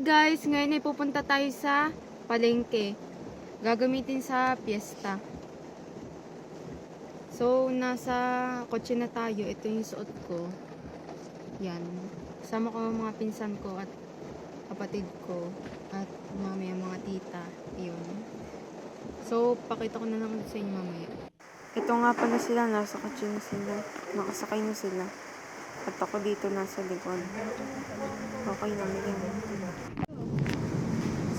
guys, ngayon ay pupunta tayo sa palengke. Gagamitin sa piyesta. So, nasa kotse na tayo. Ito yung suot ko. Yan. Kasama ko mga pinsan ko at kapatid ko. At mamaya mga tita. Yun. So, pakita ko na lang sa inyo mamaya. Ito nga pala sila. Nasa kotse na sila. Nakasakay na sila. At ako dito nasa likod. Okay lang yan.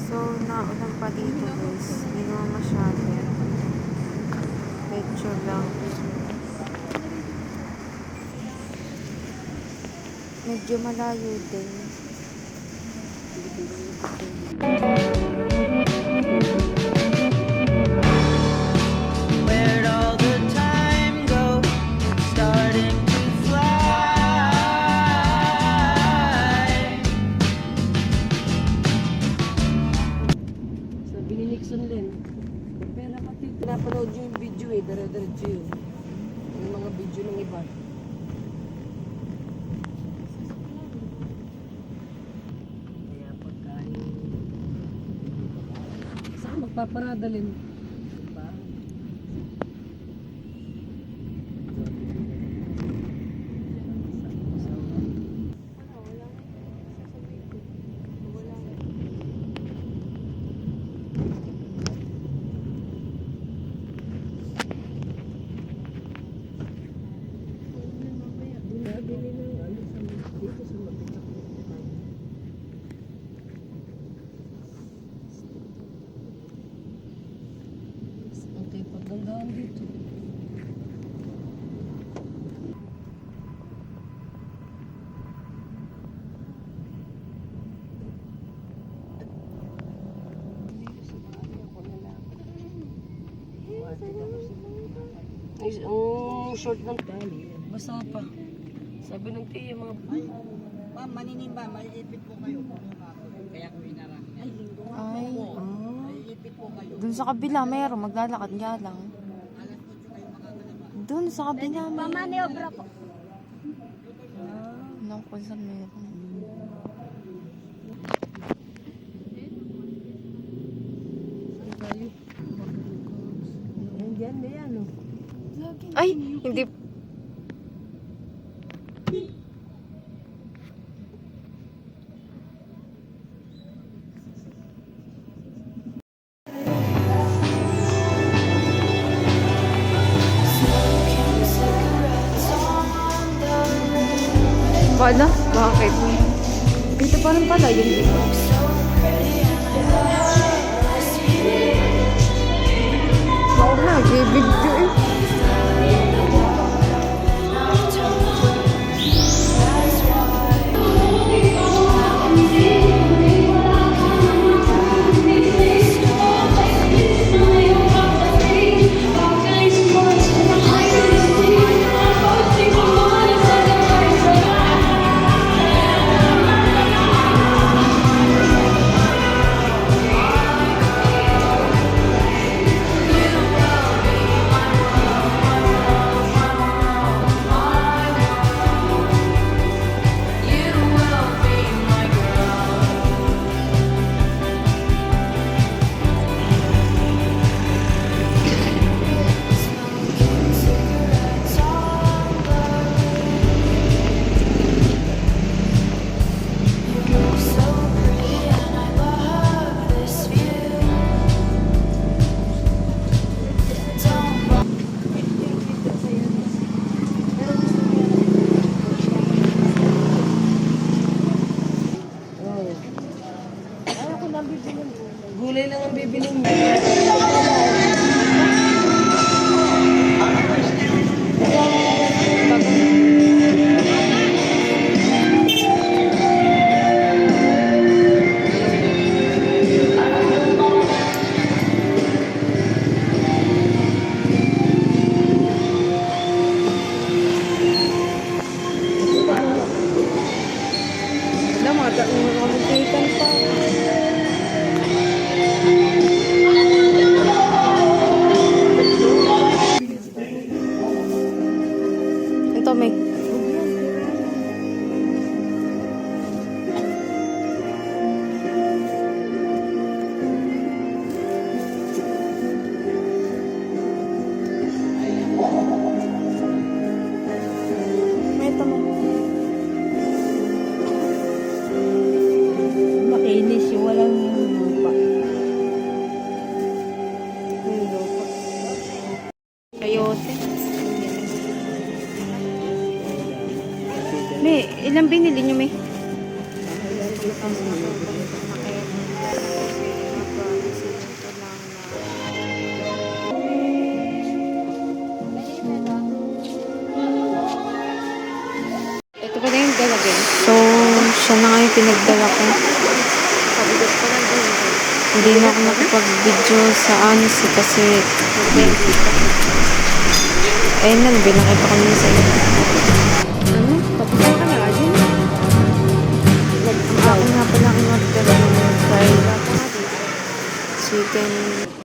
So, naulan pa dito guys. Hindi naman masyado. Medyo lang. Medyo malayo din. Where'd all the time go? Starting to fly. Sabi ni Nixon Len, pera pati pinapanood yung video dire-diretso yun. Yung mga video ng iba. Kaya pagkain. Saan magpaparada Len? Diba? Okay, pagdandahan dito. Ang short ng tali. Basta pa. Sabi ng tiya mga... Ma'am, maninimba, maiipit po kayo. Kaya ko inarang. Ay, Maiipit po kayo. dun sa kabila, mayroon. Maglalakad nga lang. Dun sa kabila, mayroon. Pamaniobra po. Alam ko saan mayroon. Tayo. Yan, may ano. Ay, hindi. Wala? Bakit? Dito pa rin pala yun dito. Oo na, video eh. May, ilang binili nyo, may? Ito pala yung dala, guys. So, siya na nga yung pinagdala ko. Hindi na ako nakapag-video sa Annecy kasi binakita ko niya sa iyo. Ano? Papunta ka na agad? Ako nga pala ang order ng fried chicken